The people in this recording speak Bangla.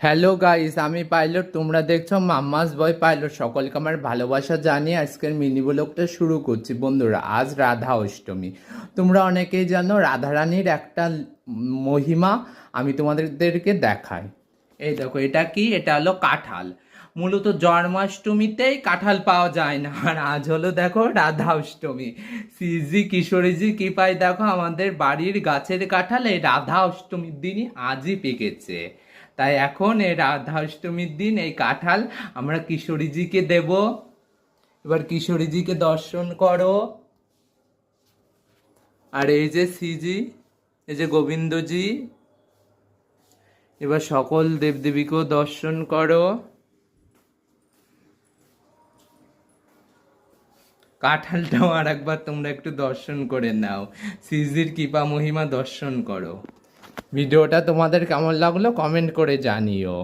হ্যালো গাইস, আমি পাইলট, তোমরা দেখছো মাম্মাস বয় পাইলট। সকলকে আমার ভালোবাসা জানিয়ে আজকের মিনি ব্লগটা শুরু করছি। বন্ধুরা, আজ রাধা অষ্টমী। তোমরা অনেকেই জানো রাধারানীর একটা মহিমা। আমি তোমাদেরকে দেখাই। এই দেখো, এটা কি? এটা হলো কাঁঠাল। মূলত জন্মাষ্টমীতেই কাঁঠাল পাওয়া যায় না, আর আজ হলো দেখো রাধা অষ্টমী। সিজি কিশোরীজি কি পায় দেখো, আমাদের বাড়ির গাছের কাঁঠাল এই রাধা অষ্টমীর দিনই আজই পেকেছে। তাই এখন এই রাধা অষ্টমীর দিন এই কাঁঠাল আমরা কিশোরীজিকে দেব। এবার কিশোরীজিকে দর্শন করো। আর এই যে সিজি, এই যে গোবিন্দজি, এবার সকল দেবদেবীকেও দর্শন করো। কাঁঠালটাও আর একবার তোমরা একটু দর্শন করে নাও। সিজির কৃপা মহিমা দর্শন করো। ভিডিওটা তোমাদের কেমন লাগলো কমেন্ট করে জানিও।